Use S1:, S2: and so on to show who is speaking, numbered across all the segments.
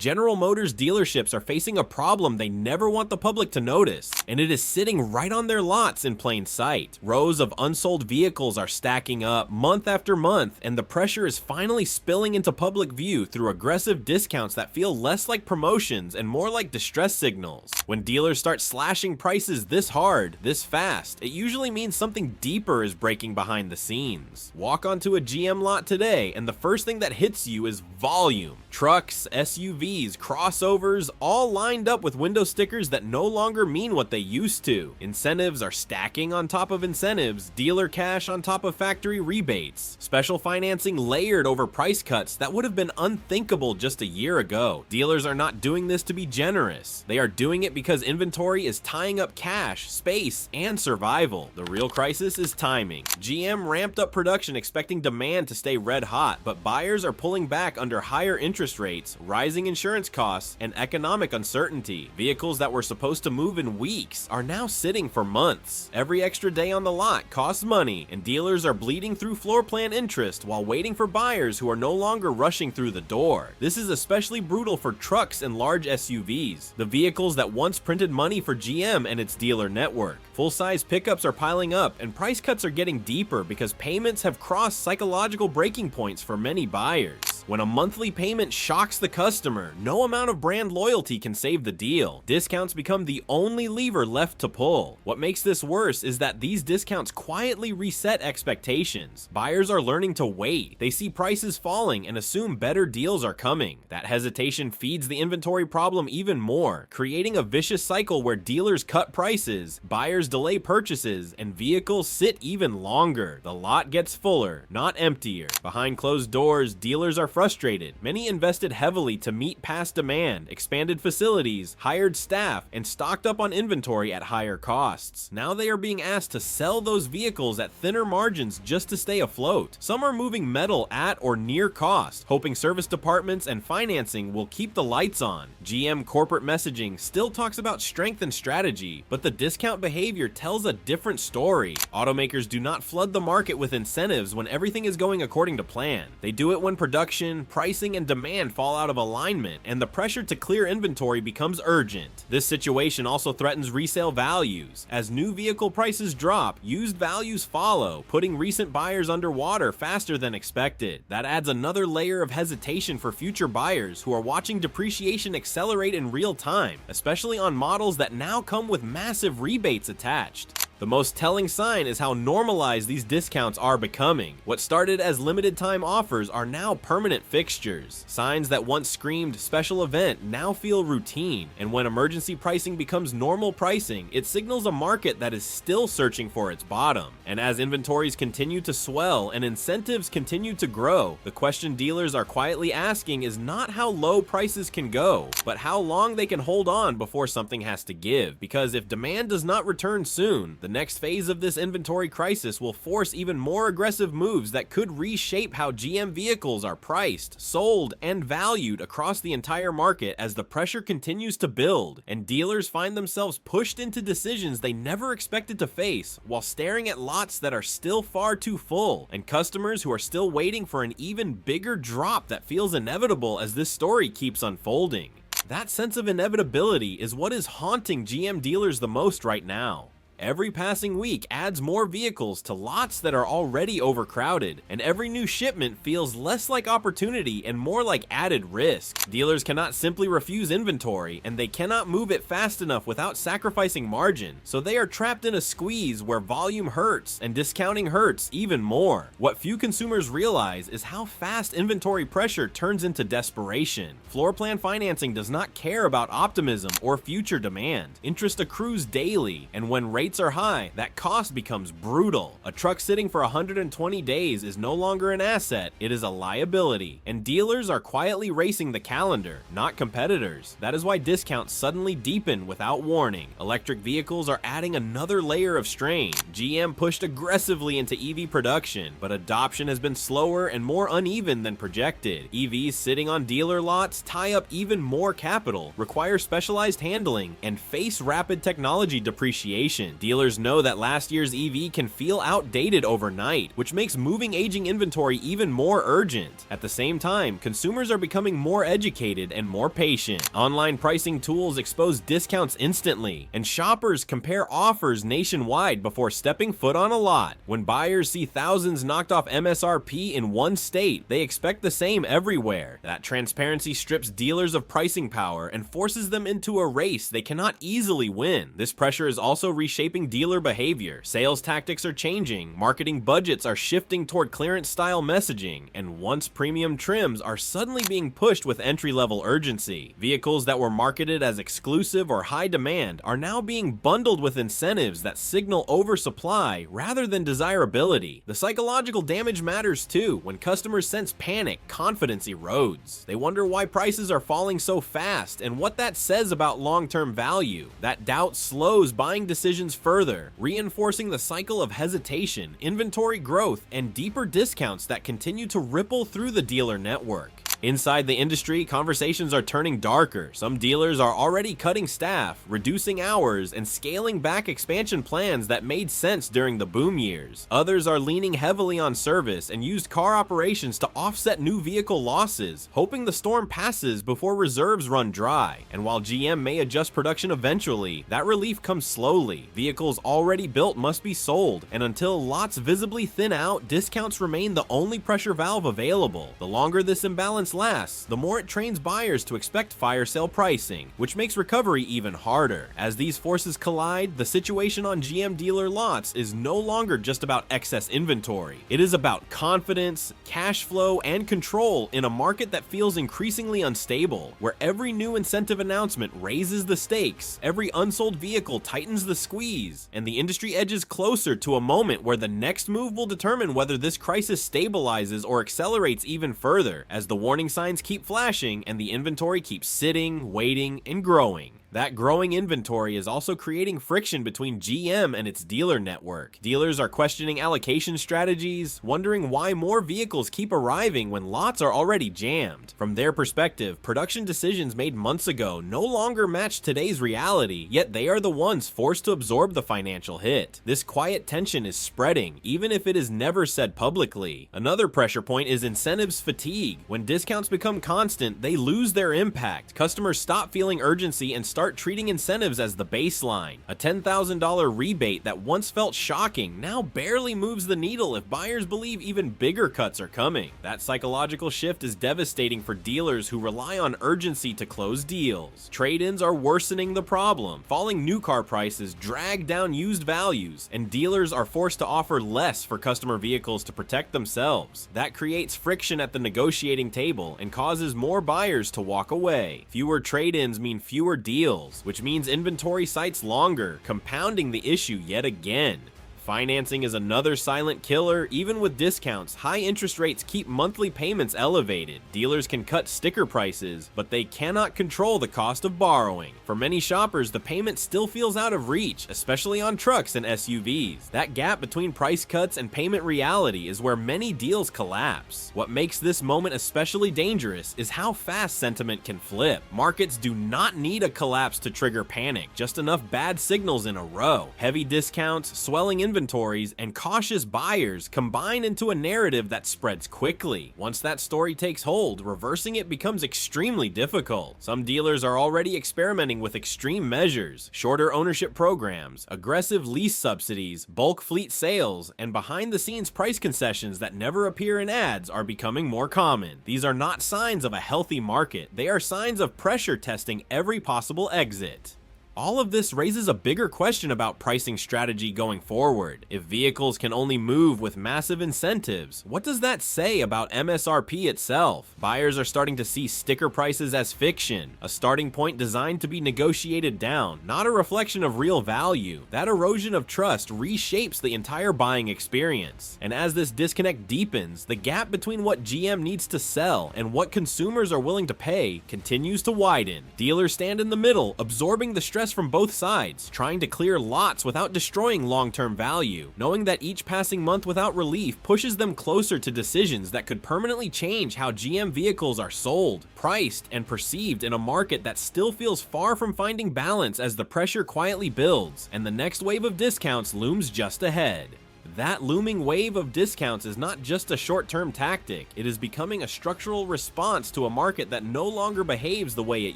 S1: General Motors dealerships are facing a problem they never want the public to notice, and it is sitting right on their lots in plain sight. Rows of unsold vehicles are stacking up month after month, and the pressure is finally spilling into public view through aggressive discounts that feel less like promotions and more like distress signals. When dealers start slashing prices this hard, this fast, it usually means something deeper is breaking behind the scenes. Walk onto a GM lot today, and the first thing that hits you is volume. Trucks, SUVs, crossovers, all lined up with window stickers that no longer mean what they used to. Incentives are stacking on top of incentives, dealer cash on top of factory rebates, special financing layered over price cuts that would have been unthinkable just a year ago. Dealers are not doing this to be generous. They are doing it because inventory is tying up cash, space, and survival. The real crisis is timing. GM ramped up production expecting demand to stay red hot, but buyers are pulling back under higher interest rates, rising insurance costs, and economic uncertainty. Vehicles that were supposed to move in weeks are now sitting for months. Every extra day on the lot costs money, and dealers are bleeding through floor plan interest while waiting for buyers who are no longer rushing through the door. This is especially brutal for trucks and large SUVs, the vehicles that once printed money for GM and its dealer network. Full-size pickups are piling up, and price cuts are getting deeper because payments have crossed psychological breaking points for many buyers. When a monthly payment shocks the customer, no amount of brand loyalty can save the deal. Discounts become the only lever left to pull. What makes this worse is that these discounts quietly reset expectations. Buyers are learning to wait. They see prices falling and assume better deals are coming. That hesitation feeds the inventory problem even more, creating a vicious cycle where dealers cut prices, buyers delay purchases, and vehicles sit even longer. The lot gets fuller, not emptier. Behind closed doors, dealers are frustrated. Many invested heavily to meet past demand, expanded facilities, hired staff, and stocked up on inventory at higher costs. Now they are being asked to sell those vehicles at thinner margins just to stay afloat. Some are moving metal at or near cost, hoping service departments and financing will keep the lights on. GM corporate messaging still talks about strength and strategy, but the discount behavior tells a different story. Automakers do not flood the market with incentives when everything is going according to plan. They do it when production, pricing, and demand fall out of alignment, and the pressure to clear inventory becomes urgent. This situation also threatens resale values. As new vehicle prices drop, used values follow, putting recent buyers underwater faster than expected. That adds another layer of hesitation for future buyers who are watching depreciation accelerate in real time, especially on models that now come with massive rebates attached. The most telling sign is how normalized these discounts are becoming. What started as limited time offers are now permanent fixtures. Signs that once screamed special event now feel routine, and when emergency pricing becomes normal pricing, it signals a market that is still searching for its bottom. And as inventories continue to swell and incentives continue to grow, the question dealers are quietly asking is not how low prices can go, but how long they can hold on before something has to give. Because if demand does not return soon, the next phase of this inventory crisis will force even more aggressive moves that could reshape how GM vehicles are priced, sold, and valued across the entire market as the pressure continues to build, and dealers find themselves pushed into decisions they never expected to face while staring at lots that are still far too full, and customers who are still waiting for an even bigger drop that feels inevitable as this story keeps unfolding. That sense of inevitability is what is haunting GM dealers the most right now. Every passing week adds more vehicles to lots that are already overcrowded, and every new shipment feels less like opportunity and more like added risk. Dealers cannot simply refuse inventory, and they cannot move it fast enough without sacrificing margin, so they are trapped in a squeeze where volume hurts and discounting hurts even more. What few consumers realize is how fast inventory pressure turns into desperation. Floor plan financing does not care about optimism or future demand. Interest accrues daily, and when rates are high, that cost becomes brutal. A truck sitting for 120 days is no longer an asset, it is a liability. And dealers are quietly racing the calendar, not competitors. That is why discounts suddenly deepen without warning. Electric vehicles are adding another layer of strain. GM pushed aggressively into EV production, but adoption has been slower and more uneven than projected. EVs sitting on dealer lots tie up even more capital, require specialized handling, and face rapid technology depreciation. confusion. Dealers know that last year's EV can feel outdated overnight, which makes moving aging inventory even more urgent. At the same time, consumers are becoming more educated and more patient. Online pricing tools expose discounts instantly, and shoppers compare offers nationwide before stepping foot on a lot. When buyers see thousands knocked off MSRP in one state, they expect the same everywhere. That transparency strips dealers of pricing power and forces them into a race they cannot easily win. This pressure is also reshaping dealer behavior. Sales tactics are changing, marketing budgets are shifting toward clearance-style messaging, and once premium trims are suddenly being pushed with entry-level urgency. Vehicles that were marketed as exclusive or high demand are now being bundled with incentives that signal oversupply rather than desirability. The psychological damage matters too. When customers sense panic, confidence erodes. They wonder why prices are falling so fast and what that says about long-term value. That doubt slows buying decisions further, reinforcing the cycle of hesitation, inventory growth, and deeper discounts that continue to ripple through the dealer network. Inside the industry, conversations are turning darker. Some dealers are already cutting staff, reducing hours, and scaling back expansion plans that made sense during the boom years. Others are leaning heavily on service and used car operations to offset new vehicle losses, hoping the storm passes before reserves run dry. And while GM may adjust production eventually, that relief comes slowly. Vehicles already built must be sold, and until lots visibly thin out, discounts remain the only pressure valve available. The longer this imbalance lasts, the more it trains buyers to expect fire sale pricing, which makes recovery even harder. As these forces collide, the situation on GM dealer lots is no longer just about excess inventory. It is about confidence, cash flow, and control in a market that feels increasingly unstable, where every new incentive announcement raises the stakes, every unsold vehicle tightens the squeeze, and the industry edges closer to a moment where the next move will determine whether this crisis stabilizes or accelerates even further, as the warning signs keep flashing and the inventory keeps sitting, waiting, and growing. That growing inventory is also creating friction between GM and its dealer network. Dealers are questioning allocation strategies, wondering why more vehicles keep arriving when lots are already jammed. From their perspective, production decisions made months ago no longer match today's reality, yet they are the ones forced to absorb the financial hit. This quiet tension is spreading, even if it is never said publicly. Another pressure point is incentives fatigue. When discounts become constant, they lose their impact. Customers stop feeling urgency and start treating incentives as the baseline. A $10,000 rebate that once felt shocking now barely moves the needle if buyers believe even bigger cuts are coming. That psychological shift is devastating for dealers who rely on urgency to close deals. Trade-ins are worsening the problem. Falling new car prices drag down used values, and dealers are forced to offer less for customer vehicles to protect themselves. That creates friction at the negotiating table and causes more buyers to walk away. Fewer trade-ins mean fewer deals, which means inventory sites longer, compounding the issue yet again. Financing is another silent killer. Even with discounts, high interest rates keep monthly payments elevated. Dealers can cut sticker prices, but they cannot control the cost of borrowing. For many shoppers, the payment still feels out of reach, especially on trucks and SUVs. That gap between price cuts and payment reality is where many deals collapse. What makes this moment especially dangerous is how fast sentiment can flip. Markets do not need a collapse to trigger panic, just enough bad signals in a row. Heavy discounts, swelling inventories, and cautious buyers combine into a narrative that spreads quickly. Once that story takes hold, reversing it becomes extremely difficult. Some dealers are already experimenting with extreme measures, shorter ownership programs, aggressive lease subsidies, bulk fleet sales, and behind-the-scenes price concessions that never appear in ads are becoming more common. These are not signs of a healthy market, they are signs of pressure testing every possible exit. All of this raises a bigger question about pricing strategy going forward. If vehicles can only move with massive incentives, what does that say about MSRP itself? Buyers are starting to see sticker prices as fiction, a starting point designed to be negotiated down, not a reflection of real value. That erosion of trust reshapes the entire buying experience. And as this disconnect deepens, the gap between what GM needs to sell and what consumers are willing to pay continues to widen. Dealers stand in the middle, absorbing the stress stress from both sides, trying to clear lots without destroying long-term value, knowing that each passing month without relief pushes them closer to decisions that could permanently change how GM vehicles are sold, priced, and perceived in a market that still feels far from finding balance as the pressure quietly builds, and the next wave of discounts looms just ahead. That looming wave of discounts is not just a short-term tactic, it is becoming a structural response to a market that no longer behaves the way it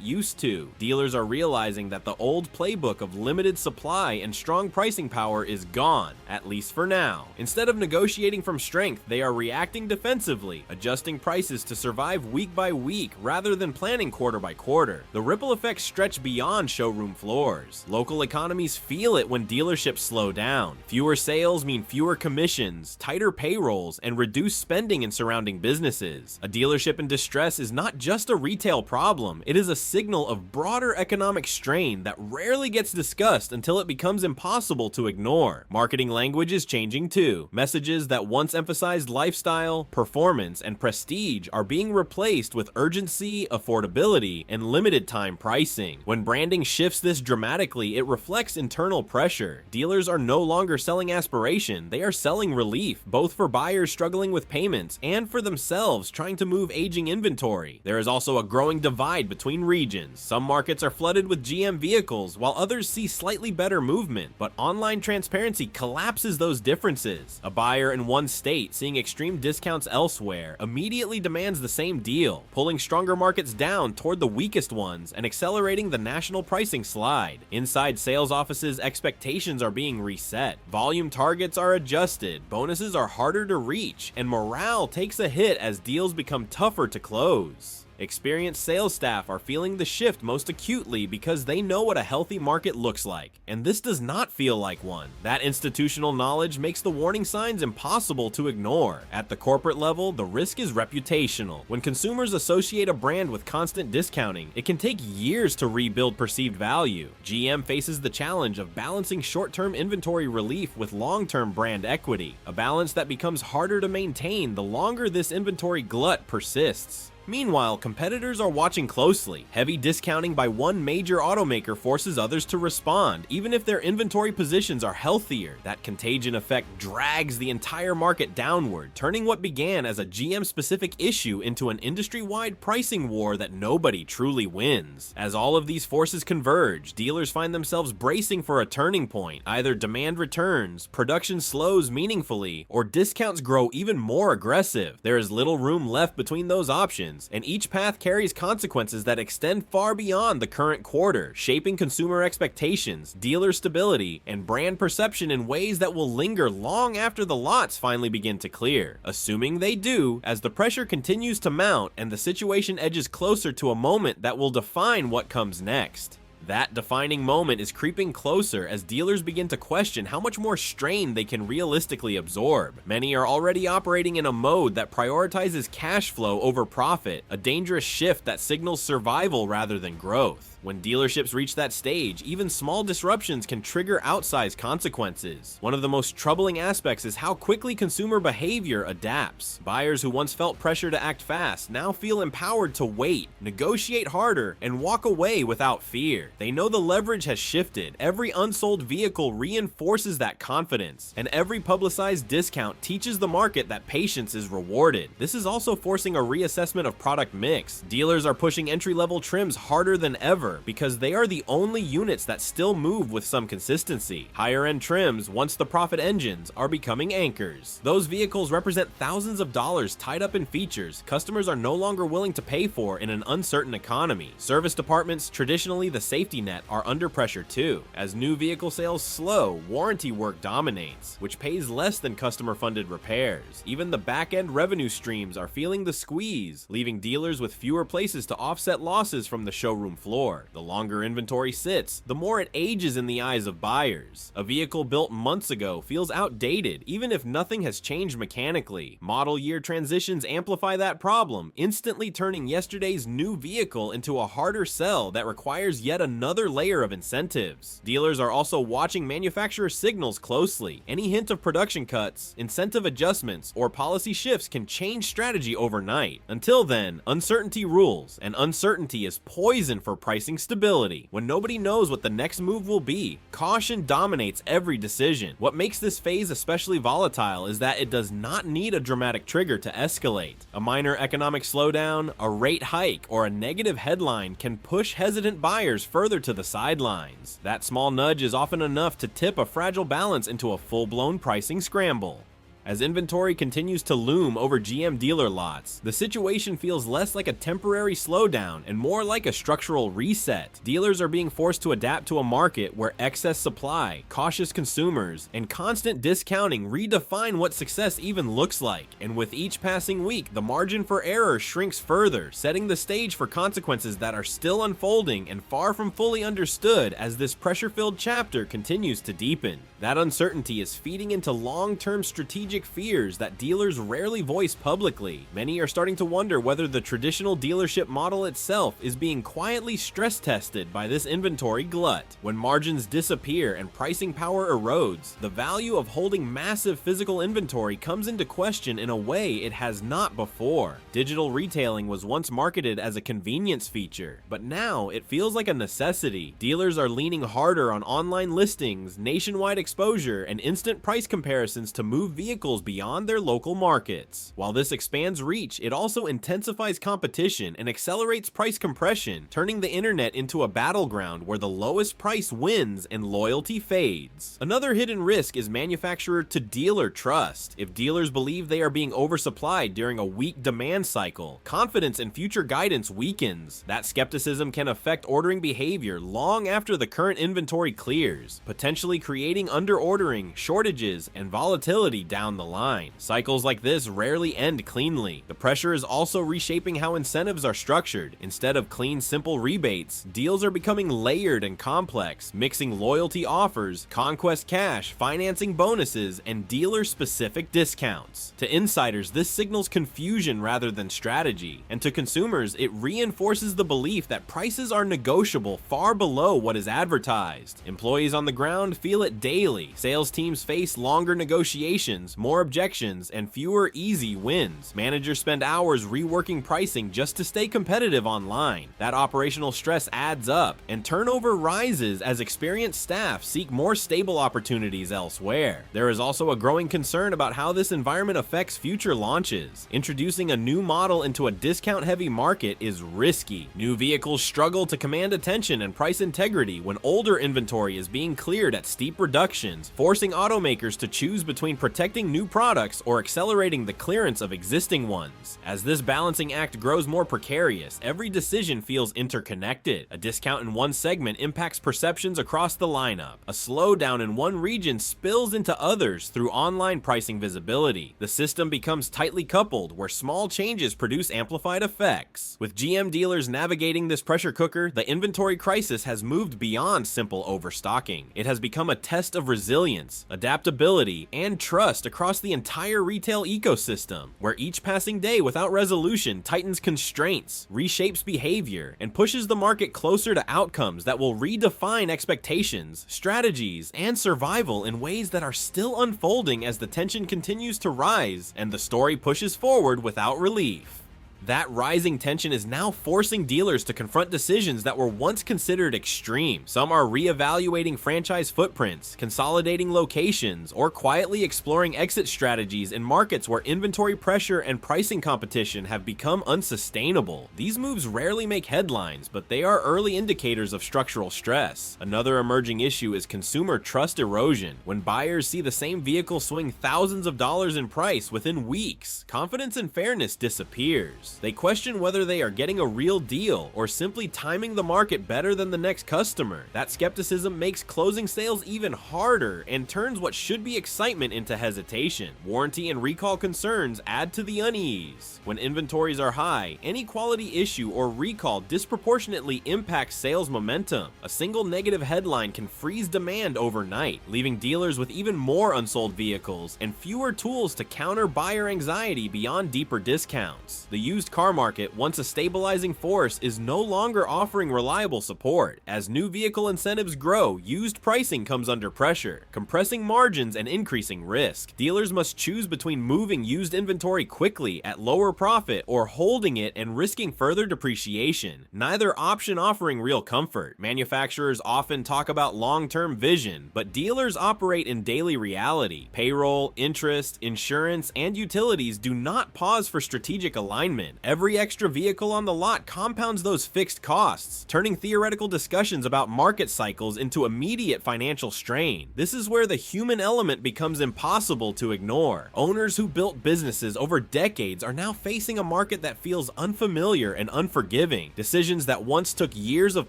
S1: used to. Dealers are realizing that the old playbook of limited supply and strong pricing power is gone, at least for now. Instead of negotiating from strength, they are reacting defensively, adjusting prices to survive week by week rather than planning quarter by quarter. The ripple effects stretch beyond showroom floors. Local economies feel it when dealerships slow down. Fewer sales mean fewer commissions, tighter payrolls, and reduced spending in surrounding businesses. A dealership in distress is not just a retail problem, it is a signal of broader economic strain that rarely gets discussed until it becomes impossible to ignore. Marketing language is changing too. Messages that once emphasized lifestyle, performance, and prestige are being replaced with urgency, affordability, and limited time pricing. When branding shifts this dramatically, it reflects internal pressure. Dealers are no longer selling aspiration, they are selling relief, both for buyers struggling with payments and for themselves trying to move aging inventory. There is also a growing divide between regions. Some markets are flooded with GM vehicles, while others see slightly better movement, but online transparency collapses those differences. A buyer in one state seeing extreme discounts elsewhere immediately demands the same deal, pulling stronger markets down toward the weakest ones and accelerating the national pricing slide. Inside sales offices, expectations are being reset. Volume targets are adjusted, bonuses are harder to reach, and morale takes a hit as deals become tougher to close. Experienced sales staff are feeling the shift most acutely because they know what a healthy market looks like, and this does not feel like one. That institutional knowledge makes the warning signs impossible to ignore. At the corporate level, the risk is reputational. When consumers associate a brand with constant discounting, it can take years to rebuild perceived value. GM faces the challenge of balancing short-term inventory relief with long-term brand equity, a balance that becomes harder to maintain the longer this inventory glut persists. Meanwhile, competitors are watching closely. Heavy discounting by one major automaker forces others to respond, even if their inventory positions are healthier. That contagion effect drags the entire market downward, turning what began as a GM-specific issue into an industry-wide pricing war that nobody truly wins. As all of these forces converge, dealers find themselves bracing for a turning point. Either demand returns, production slows meaningfully, or discounts grow even more aggressive. There is little room left between those options, and each path carries consequences that extend far beyond the current quarter, shaping consumer expectations, dealer stability, and brand perception in ways that will linger long after the lots finally begin to clear. Assuming they do, as the pressure continues to mount and the situation edges closer to a moment that will define what comes next. That defining moment is creeping closer as dealers begin to question how much more strain they can realistically absorb. Many are already operating in a mode that prioritizes cash flow over profit, a dangerous shift that signals survival rather than growth. When dealerships reach that stage, even small disruptions can trigger outsized consequences. One of the most troubling aspects is how quickly consumer behavior adapts. Buyers who once felt pressure to act fast now feel empowered to wait, negotiate harder, and walk away without fear. They know the leverage has shifted. Every unsold vehicle reinforces that confidence, and every publicized discount teaches the market that patience is rewarded. This is also forcing a reassessment of product mix. Dealers are pushing entry-level trims harder than ever because they are the only units that still move with some consistency. Higher-end trims, once the profit engines, are becoming anchors. Those vehicles represent thousands of dollars tied up in features customers are no longer willing to pay for in an uncertain economy. Service departments, traditionally the safety net, are under pressure too. As new vehicle sales slow, warranty work dominates, which pays less than customer-funded repairs. Even the back-end revenue streams are feeling the squeeze, leaving dealers with fewer places to offset losses from the showroom floor. The longer inventory sits, the more it ages in the eyes of buyers. A vehicle built months ago feels outdated, even if nothing has changed mechanically. Model year transitions amplify that problem, instantly turning yesterday's new vehicle into a harder sell that requires yet another another layer of incentives. Dealers are also watching manufacturer signals closely. Any hint of production cuts, incentive adjustments, or policy shifts can change strategy overnight. Until then, uncertainty rules, and uncertainty is poison for pricing stability. When nobody knows what the next move will be, caution dominates every decision. What makes this phase especially volatile is that it does not need a dramatic trigger to escalate. A minor economic slowdown, a rate hike, or a negative headline can push hesitant buyers further to the sidelines. That small nudge is often enough to tip a fragile balance into a full-blown pricing scramble. As inventory continues to loom over GM dealer lots, the situation feels less like a temporary slowdown and more like a structural reset. Dealers are being forced to adapt to a market where excess supply, cautious consumers, and constant discounting redefine what success even looks like. And with each passing week, the margin for error shrinks further, setting the stage for consequences that are still unfolding and far from fully understood as this pressure-filled chapter continues to deepen. That uncertainty is feeding into long-term strategic fears that dealers rarely voice publicly. Many are starting to wonder whether the traditional dealership model itself is being quietly stress tested by this inventory glut. When margins disappear and pricing power erodes, the value of holding massive physical inventory comes into question in a way it has not before. Digital retailing was once marketed as a convenience feature, but now it feels like a necessity. Dealers are leaning harder on online listings, nationwide exposure, and instant price comparisons to move vehicles beyond their local markets. While this expands reach, it also intensifies competition and accelerates price compression, turning the internet into a battleground where the lowest price wins and loyalty fades. Another hidden risk is manufacturer to dealer trust. If dealers believe they are being oversupplied during a weak demand cycle, confidence in future guidance weakens. That skepticism can affect ordering behavior long after the current inventory clears, potentially creating underordering, shortages, and volatility down the line. Cycles like this rarely end cleanly. The pressure is also reshaping how incentives are structured. Instead of clean, simple rebates, deals are becoming layered and complex, mixing loyalty offers, conquest cash, financing bonuses, and dealer-specific discounts. To insiders, this signals confusion rather than strategy, and to consumers, it reinforces the belief that prices are negotiable far below what is advertised. Employees on the ground feel it daily. Sales teams face longer negotiations, more objections, and fewer easy wins. Managers spend hours reworking pricing just to stay competitive online. That operational stress adds up, and turnover rises as experienced staff seek more stable opportunities elsewhere. There is also a growing concern about how this environment affects future launches. Introducing a new model into a discount-heavy market is risky. New vehicles struggle to command attention and price integrity when older inventory is being cleared at steep reductions, forcing automakers to choose between protecting new products or accelerating the clearance of existing ones. As this balancing act grows more precarious, every decision feels interconnected. A discount in one segment impacts perceptions across the lineup. A slowdown in one region spills into others through online pricing visibility. The system becomes tightly coupled, where small changes produce amplified effects. With GM dealers navigating this pressure cooker, the inventory crisis has moved beyond simple overstocking. It has become a test of resilience, adaptability, and trust across the entire retail ecosystem, where each passing day without resolution tightens constraints, reshapes behavior, and pushes the market closer to outcomes that will redefine expectations, strategies, and survival in ways that are still unfolding as the tension continues to rise and the story pushes forward without relief. That rising tension is now forcing dealers to confront decisions that were once considered extreme. Some are reevaluating franchise footprints, consolidating locations, or quietly exploring exit strategies in markets where inventory pressure and pricing competition have become unsustainable. These moves rarely make headlines, but they are early indicators of structural stress. Another emerging issue is consumer trust erosion. When buyers see the same vehicle swing thousands of dollars in price within weeks, confidence and fairness disappears. They question whether they are getting a real deal or simply timing the market better than the next customer. That skepticism makes closing sales even harder and turns what should be excitement into hesitation. Warranty and recall concerns add to the unease. When inventories are high, any quality issue or recall disproportionately impacts sales momentum. A single negative headline can freeze demand overnight, leaving dealers with even more unsold vehicles and fewer tools to counter buyer anxiety beyond deeper discounts. The used car market, once a stabilizing force, is no longer offering reliable support. As new vehicle incentives grow, used pricing comes under pressure, compressing margins and increasing risk. Dealers must choose between moving used inventory quickly at lower profit or holding it and risking further depreciation. Neither option offering real comfort. Manufacturers often talk about long-term vision, but dealers operate in daily reality. Payroll, interest, insurance, and utilities do not pause for strategic alignment. Every extra vehicle on the lot compounds those fixed costs, turning theoretical discussions about market cycles into immediate financial strain. This is where the human element becomes impossible to ignore. Owners who built businesses over decades are now facing a market that feels unfamiliar and unforgiving. Decisions that once took years of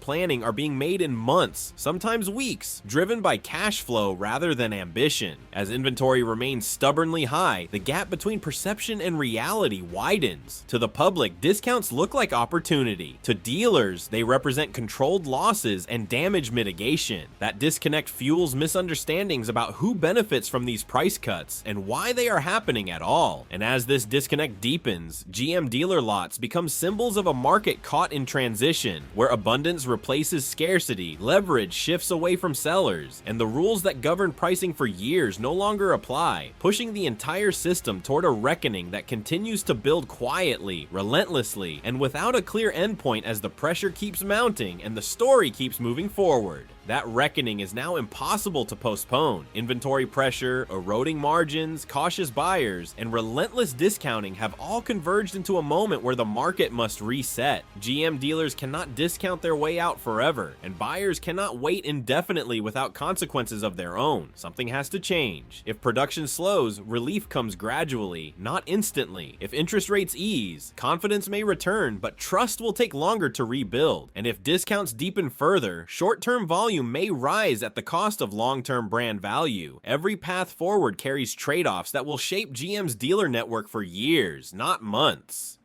S1: planning are being made in months, sometimes weeks, driven by cash flow rather than ambition. As inventory remains stubbornly high, the gap between perception and reality widens. To the public, discounts look like opportunity. To dealers, they represent controlled losses and damage mitigation. That disconnect fuels misunderstandings about who benefits from these price cuts and why they are happening at all. And as this disconnect deepens, GM dealer lots become symbols of a market caught in transition, where abundance replaces scarcity, leverage shifts away from sellers, and the rules that govern pricing for years no longer apply, pushing the entire system toward a reckoning that continues to build quietly, relentlessly, and without a clear endpoint as the pressure keeps mounting and the story keeps moving forward. That reckoning is now impossible to postpone. Inventory pressure, eroding margins, cautious buyers, and relentless discounting have all converged into a moment where the market must reset. GM dealers cannot discount their way out forever, and buyers cannot wait indefinitely without consequences of their own. Something has to change. If production slows, relief comes gradually, not instantly. If interest rates ease, confidence may return, but trust will take longer to rebuild. And if discounts deepen further, short-term volume may rise at the cost of long-term brand value. Every path forward carries trade-offs that will shape GM's dealer network for years, not months.